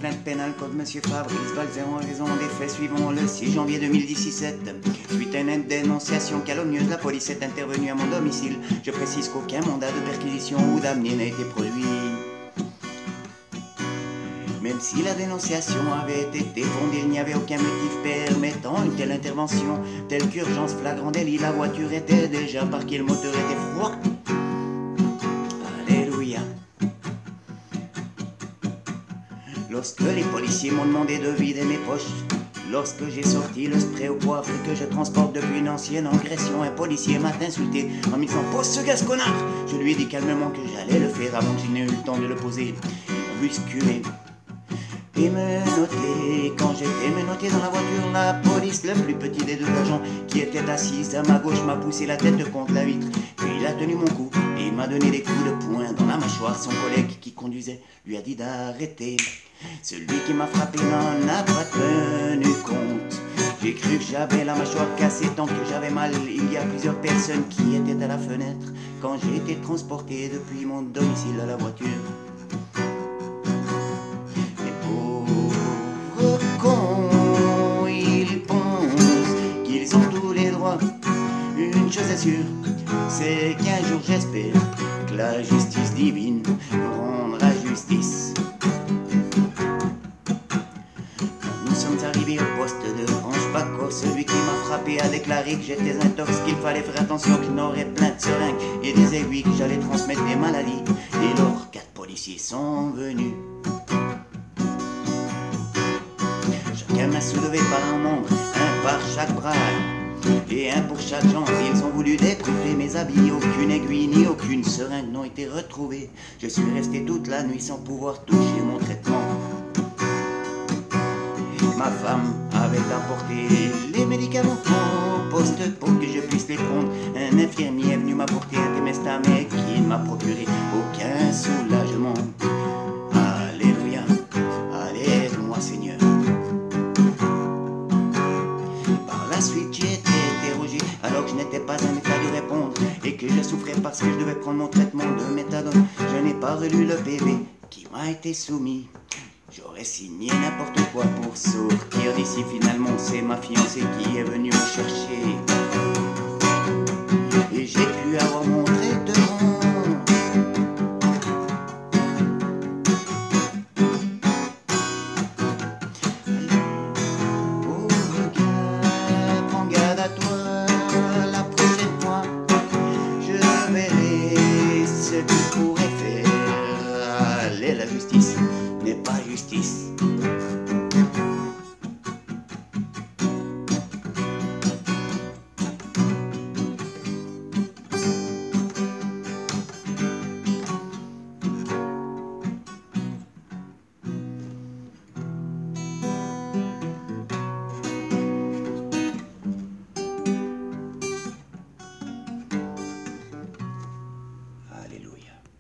plainte pénale contre Monsieur Fabrice Balzer en raison des faits suivants le 6 janvier 2017. Suite à une dénonciation calomnieuse, la police est intervenue à mon domicile. Je précise qu'aucun mandat de perquisition ou d'amener n'a été produit. Même si la dénonciation avait été fondée, il n'y avait aucun motif permettant une telle intervention. Telle qu'urgence, flagrant délit, la voiture était déjà parquée, le moteur était froid. Alléluia. Lorsque les policiers m'ont demandé de vider mes poches, lorsque j'ai sorti le spray au poivre que je transporte depuis une ancienne agression, un policier m'a insulté en me disant « Pose ce gaz, connard !» Je lui ai dit calmement que j'allais le faire avant que je n'ai eu le temps de le poser. Bousculé et menotté. Quand j'étais menotté dans la voiture, la police, le plus petit des deux agents qui était assise à ma gauche, m'a poussé la tête contre la vitre. Puis il a tenu mon cou et m'a donné des coups de poing dans la mâchoire. Son collègue qui conduisait lui a dit d'arrêter. Celui qui m'a frappé n'en a pas tenu compte. J'ai cru que j'avais la mâchoire cassée tant que j'avais mal. Il y a plusieurs personnes qui étaient à la fenêtre quand j'ai été transporté depuis mon domicile à la voiture. Ils pensent qu'ils ont tous les droits. Une chose est sûre, c'est qu'un jour j'espère que la justice divine rendra justice. Nous sommes arrivés au poste de Range-Paco. Celui qui m'a frappé a déclaré que j'étais intox, qu'il fallait faire attention, qu'il n'aurait plein de seringues et des aiguilles, que j'allais transmettre des maladies. Dès lors, 4 policiers sont venus. Chacun m'a soulevé par un membre, un par chaque bras et un pour chaque jambe. Ils ont voulu découper mes habits. Aucune aiguille ni aucune seringue n'ont été retrouvées. Je suis resté toute la nuit sans pouvoir toucher mon traitement. Ma femme avait apporté les médicaments au poste pour que je puisse les prendre. Un infirmier est venu m'apporter un Temesta, mais qui ne m'a procuré aucun soulagement. Alléluia, aide-moi Seigneur. Par la suite j'ai été interrogé alors que je n'étais pas en état de répondre et que je souffrais parce que je devais prendre mon traitement de méthadone. Je n'ai pas relu le PV qui m'a été soumis. J'aurais signé n'importe quoi pour sortir d'ici. Finalement c'est ma fiancée qui est venue me chercher et j'ai pu avoir mon traitement. Pauvre gars, prends garde à toi. La prochaine fois je verrai ce qu'il pourrait faire. Allez, la justice n'est pas justice.